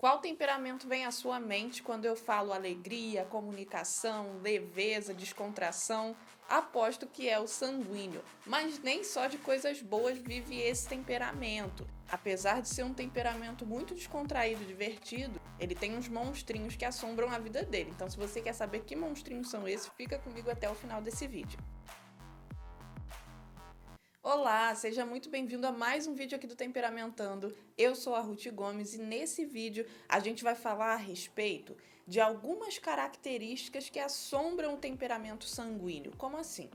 Qual temperamento vem à sua mente quando eu falo alegria, comunicação, leveza, descontração? Aposto que é o sanguíneo, mas nem só de coisas boas vive esse temperamento. Apesar de ser um temperamento muito descontraído e divertido, ele tem uns monstrinhos que assombram a vida dele. Então, se você quer saber que monstrinhos são esses, fica comigo até o final desse vídeo. Olá, seja muito bem-vindo a mais um vídeo aqui do Temperamentando. Eu sou a Ruth Gomes e nesse vídeo a gente vai falar a respeito de algumas características que assombram o temperamento sanguíneo. Como assim?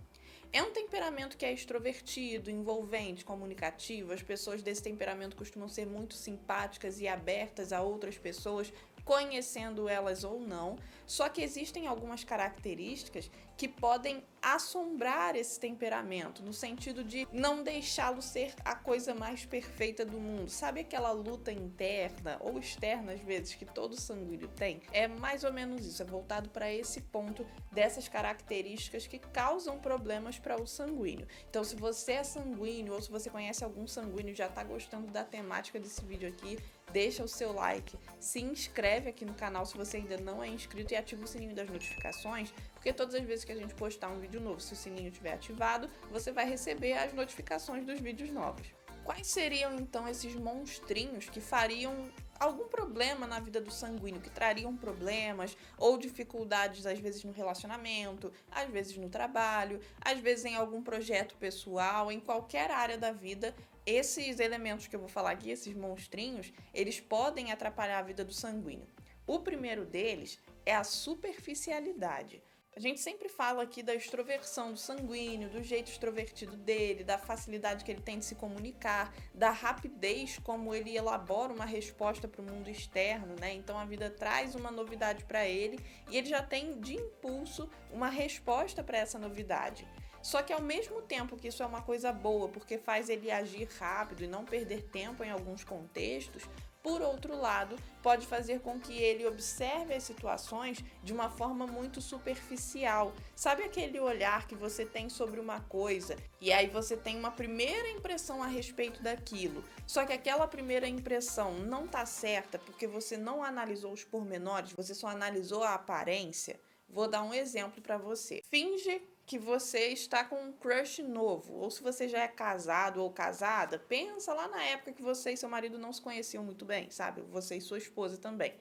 É um temperamento que é extrovertido, envolvente, comunicativo. As pessoas desse temperamento costumam ser muito simpáticas e abertas a outras pessoas, conhecendo elas ou não. Só que existem algumas características que podem assombrar esse temperamento, no sentido de não deixá-lo ser a coisa mais perfeita do mundo. Sabe aquela luta interna ou externa, às vezes, que todo sanguíneo tem? É mais ou menos isso, é voltado para esse ponto dessas características que causam problemas para o sanguíneo. Então, se você é sanguíneo ou se você conhece algum sanguíneo e já está gostando da temática desse vídeo aqui, deixa o seu like, se inscreve aqui no canal se você ainda não é inscrito e ativa o sininho das notificações, porque todas as vezes que a gente postar um vídeo novo, se o sininho estiver ativado, você vai receber as notificações dos vídeos novos. Quais seriam então esses monstrinhos que fariam algum problema na vida do sanguíneo, que trariam problemas ou dificuldades às vezes no relacionamento, às vezes no trabalho, às vezes em algum projeto pessoal, em qualquer área da vida? Esses elementos que eu vou falar aqui, esses monstrinhos, eles podem atrapalhar a vida do sanguíneo. O primeiro deles é a superficialidade. A gente sempre fala aqui da extroversão do sanguíneo, do jeito extrovertido dele, da facilidade que ele tem de se comunicar, da rapidez como ele elabora uma resposta para o mundo externo, né? Então a vida traz uma novidade para ele e ele já tem de impulso uma resposta para essa novidade. Só que ao mesmo tempo que isso é uma coisa boa, porque faz ele agir rápido e não perder tempo em alguns contextos, por outro lado, pode fazer com que ele observe as situações de uma forma muito superficial. Sabe aquele olhar que você tem sobre uma coisa e aí você tem uma primeira impressão a respeito daquilo, só que aquela primeira impressão não está certa porque você não analisou os pormenores, você só analisou a aparência? Vou dar um exemplo para você. Finge que você está com um crush novo, ou se você já é casado ou casada, pensa lá na época que você e seu marido não se conheciam muito bem, sabe? Você e sua esposa também.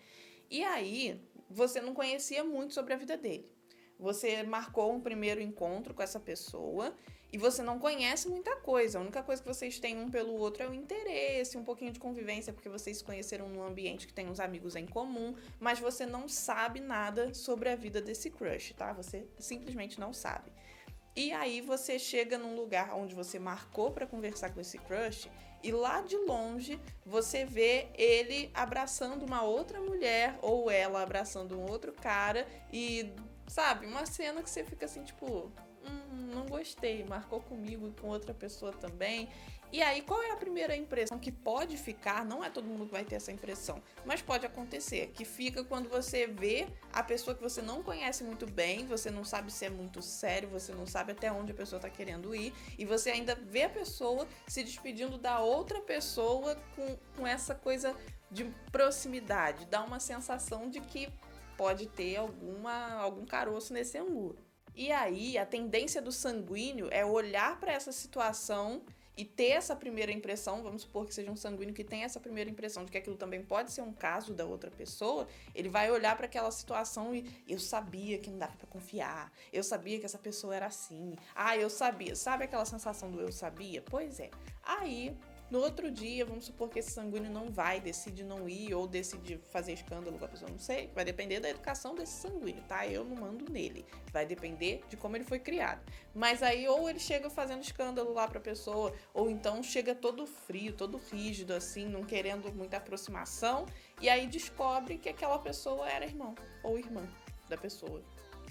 E aí, você não conhecia muito sobre a vida dele. Você marcou um primeiro encontro com essa pessoa e você não conhece muita coisa. A única coisa que vocês têm um pelo outro é o interesse, um pouquinho de convivência, porque vocês se conheceram num ambiente que tem uns amigos em comum, mas você não sabe nada sobre a vida desse crush, tá? Você simplesmente não sabe. E aí você chega num lugar onde você marcou para conversar com esse crush e lá de longe você vê ele abraçando uma outra mulher ou ela abraçando um outro cara e, sabe, uma cena que você fica assim, tipo, não gostei, marcou comigo e com outra pessoa também. E aí, qual é a primeira impressão que pode ficar? Não é todo mundo que vai ter essa impressão, mas pode acontecer, que fica quando você vê a pessoa que você não conhece muito bem, você não sabe se é muito sério, você não sabe até onde a pessoa está querendo ir, e você ainda vê a pessoa se despedindo da outra pessoa com essa coisa de proximidade, dá uma sensação de que pode ter algum caroço nesse ângulo. E aí, a tendência do sanguíneo é olhar para essa situação e ter essa primeira impressão, vamos supor que seja um sanguíneo que tem essa primeira impressão de que aquilo também pode ser um caso da outra pessoa, ele vai olhar para aquela situação e eu sabia que não dava para confiar, eu sabia que essa pessoa era assim, eu sabia, sabe aquela sensação do eu sabia? Pois é. Aí, no outro dia, vamos supor que esse sanguíneo não vai, decide não ir ou decide fazer escândalo com a pessoa, não sei. Vai depender da educação desse sanguíneo, tá? Eu não mando nele. Vai depender de como ele foi criado. Mas aí ou ele chega fazendo escândalo lá pra pessoa, ou então chega todo frio, todo rígido, assim, não querendo muita aproximação, e aí descobre que aquela pessoa era irmão ou irmã da pessoa,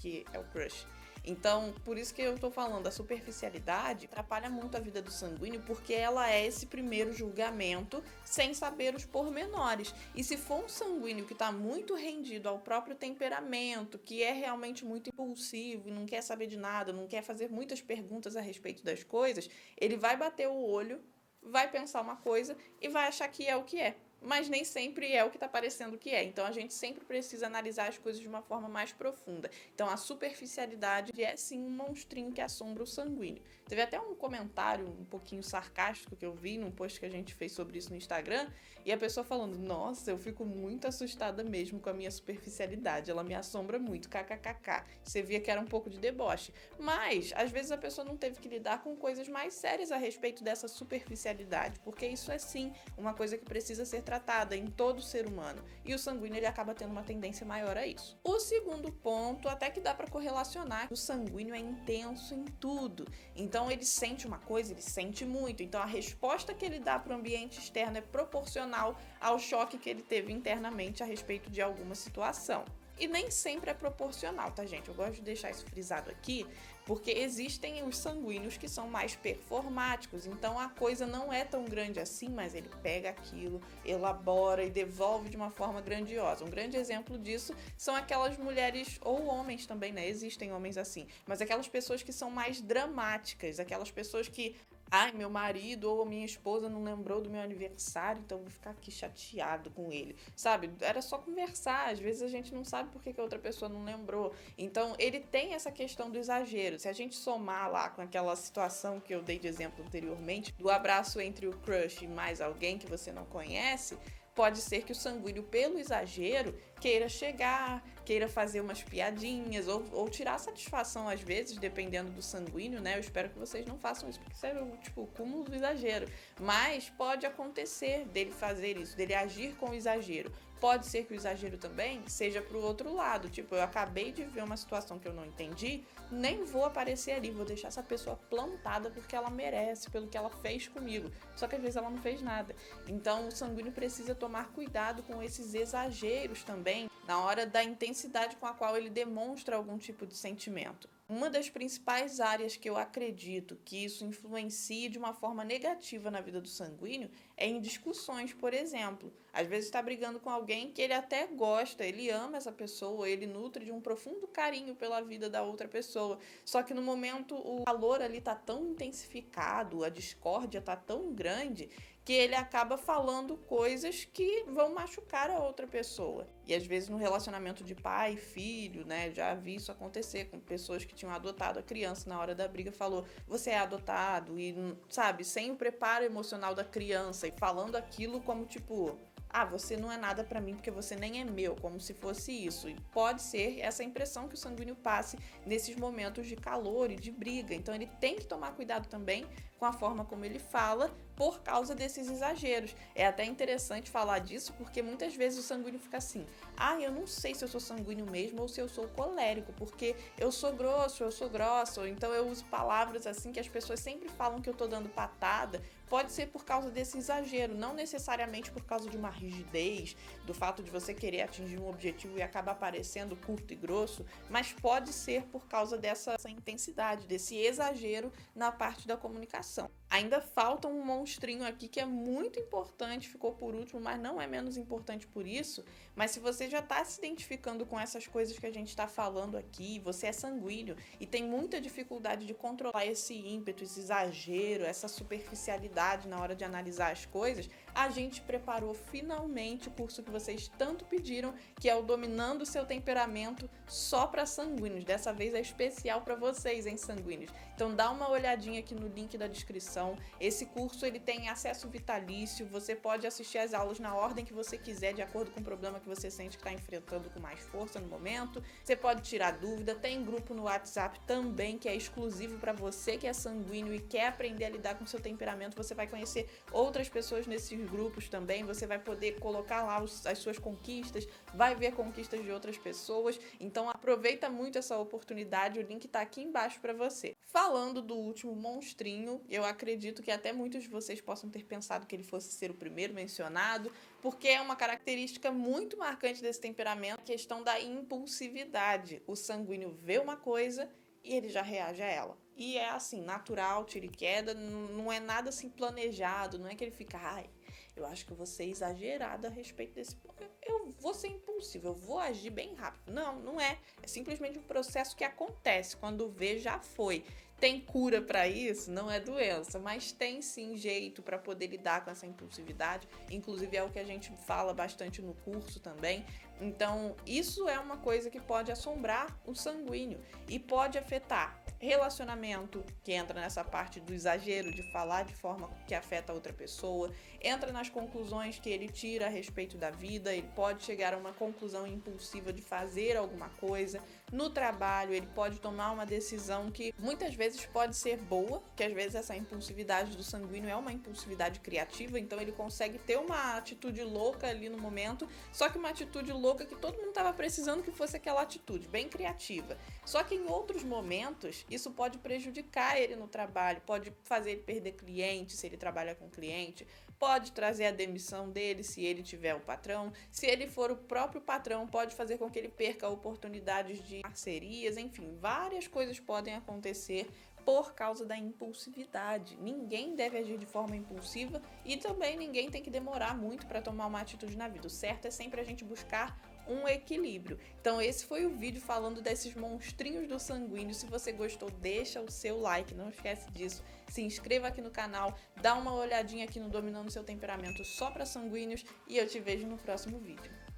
que é o crush. Então, por isso que eu tô falando, a superficialidade atrapalha muito a vida do sanguíneo, porque ela é esse primeiro julgamento sem saber os pormenores. E se for um sanguíneo que tá muito rendido ao próprio temperamento, que é realmente muito impulsivo, não quer saber de nada, não quer fazer muitas perguntas a respeito das coisas, ele vai bater o olho, vai pensar uma coisa e vai achar que é o que é. mas nem sempre é o que está parecendo que é. Então a gente sempre precisa analisar as coisas de uma forma mais profunda. Então a superficialidade é sim um monstrinho que assombra o sanguíneo. Teve até um comentário um pouquinho sarcástico que eu vi num post que a gente fez sobre isso no Instagram, e a pessoa falando: nossa, eu fico muito assustada mesmo com a minha superficialidade, ela me assombra muito, kkkk. Você via que era um pouco de deboche. Mas às vezes a pessoa não teve que lidar com coisas mais sérias a respeito dessa superficialidade, porque isso é sim uma coisa que precisa ser tratada em todo ser humano, e o sanguíneo ele acaba tendo uma tendência maior a isso. O segundo ponto, até que dá para correlacionar, o sanguíneo é intenso em tudo, então ele sente uma coisa, ele sente muito, então a resposta que ele dá para o ambiente externo é proporcional ao choque que ele teve internamente a respeito de alguma situação. E nem sempre é proporcional, tá, gente? Eu gosto de deixar isso frisado aqui, porque existem os sanguíneos que são mais performáticos, então a coisa não é tão grande assim, mas ele pega aquilo, elabora e devolve de uma forma grandiosa. Um grande exemplo disso são aquelas mulheres, ou homens também, né? Existem homens assim, mas aquelas pessoas que são mais dramáticas, aquelas pessoas que: ai, meu marido ou minha esposa não lembrou do meu aniversário, então eu vou ficar aqui chateado com ele. Sabe? Era só conversar. Às vezes a gente não sabe por que a outra pessoa não lembrou. Então, ele tem essa questão do exagero. Se a gente somar lá com aquela situação que eu dei de exemplo anteriormente, do abraço entre o crush e mais alguém que você não conhece, pode ser que o sanguíneo, pelo exagero, queira chegar, queira fazer umas piadinhas ou tirar satisfação às vezes, dependendo do sanguíneo, né? Eu espero que vocês não façam isso, porque isso é o cúmulo do exagero. Mas pode acontecer dele fazer isso, dele agir com exagero. Pode ser que o exagero também seja pro outro lado. Tipo, eu acabei de ver uma situação que eu não entendi, nem vou aparecer ali, vou deixar essa pessoa plantada porque ela merece, pelo que ela fez comigo. Só que às vezes ela não fez nada. Então o sanguíneo precisa tomar cuidado com esses exageros também, na hora da intensidade com a qual ele demonstra algum tipo de sentimento. Uma das principais áreas que eu acredito que isso influencia de uma forma negativa na vida do sanguíneo é em discussões, por exemplo. Às vezes está brigando com alguém que ele até gosta, ele ama essa pessoa, ele nutre de um profundo carinho pela vida da outra pessoa. Só que no momento o calor ali tá tão intensificado, a discórdia tá tão grande, que ele acaba falando coisas que vão machucar a outra pessoa. E às vezes no relacionamento de pai e filho, né, já vi isso acontecer com pessoas que tinham adotado a criança, na hora da briga falou: você é adotado, e sabe, sem o preparo emocional da criança e falando aquilo como tipo: ah, você não é nada pra mim porque você nem é meu, como se fosse isso. E pode ser essa impressão que o sanguíneo passe nesses momentos de calor e de briga. Então ele tem que tomar cuidado também com a forma como ele fala, por causa desses exageros. É até interessante falar disso, porque muitas vezes o sanguíneo fica assim: ah, eu não sei se eu sou sanguíneo mesmo ou se eu sou colérico, porque eu sou grosso, eu sou grossa, ou então eu uso palavras assim que as pessoas sempre falam que eu tô dando patada. Pode ser por causa desse exagero, não necessariamente por causa de uma rigidez, do fato de você querer atingir um objetivo e acabar parecendo curto e grosso, mas pode ser por causa dessa intensidade, desse exagero na parte da comunicação. Ainda falta um monstrinho aqui que é muito importante, ficou por último, mas não é menos importante por isso. Mas se você já está se identificando com essas coisas que a gente está falando aqui, você é sanguíneo e tem muita dificuldade de controlar esse ímpeto, esse exagero, essa superficialidade na hora de analisar as coisas, a gente preparou finalmente o curso que vocês tanto pediram, que é o Dominando o Seu Temperamento só para sanguíneos. Dessa vez é especial para vocês, hein, sanguíneos. Então dá uma olhadinha aqui no link da descrição. Esse curso ele tem acesso vitalício, você pode assistir as aulas na ordem que você quiser, de acordo com o problema que você sente que está enfrentando com mais força no momento. Você pode tirar dúvida, tem grupo no WhatsApp também, que é exclusivo para você que é sanguíneo e quer aprender a lidar com o seu temperamento. Você vai conhecer outras pessoas nesses grupos também, você vai poder colocar lá as suas conquistas, vai ver conquistas de outras pessoas. Então aproveita muito essa oportunidade, o link está aqui embaixo para você. Falando do último monstrinho, eu acredito que até muitos de vocês possam ter pensado que ele fosse ser o primeiro mencionado, porque é uma característica muito marcante desse temperamento, a questão da impulsividade. O sanguíneo vê uma coisa e ele já reage a ela. E é assim, natural, tiro e queda, não é nada assim planejado, não é que ele fica: ai, eu acho que eu vou ser exagerado a respeito desse... Eu vou ser impulsivo, eu vou agir bem rápido. Não, não é. É simplesmente um processo que acontece. Quando vê, já foi. Tem cura para isso? Não é doença, mas tem sim jeito para poder lidar com essa impulsividade. Inclusive é o que a gente fala bastante no curso também. Então, isso é uma coisa que pode assombrar o sanguíneo e pode afetar relacionamento, que entra nessa parte do exagero de falar de forma que afeta a outra pessoa, entra nas conclusões que ele tira a respeito da vida, ele pode chegar a uma conclusão impulsiva de fazer alguma coisa. No trabalho, ele pode tomar uma decisão que muitas vezes pode ser boa, que às vezes essa impulsividade do sanguíneo é uma impulsividade criativa, então ele consegue ter uma atitude louca ali no momento, só que uma atitude louca que todo mundo estava precisando que fosse aquela atitude, bem criativa. Só que em outros momentos, isso pode prejudicar ele no trabalho, pode fazer ele perder cliente se ele trabalha com cliente, pode trazer a demissão dele se ele tiver o patrão, se ele for o próprio patrão, pode fazer com que ele perca oportunidades de parcerias, enfim, várias coisas podem acontecer por causa da impulsividade. Ninguém deve agir de forma impulsiva e também ninguém tem que demorar muito para tomar uma atitude na vida. O certo é sempre a gente buscar um equilíbrio. Então esse foi o vídeo falando desses monstrinhos do sanguíneo. Se você gostou, deixa o seu like, não esquece disso. Se inscreva aqui no canal, dá uma olhadinha aqui no Dominando Seu Temperamento só para sanguíneos e eu te vejo no próximo vídeo.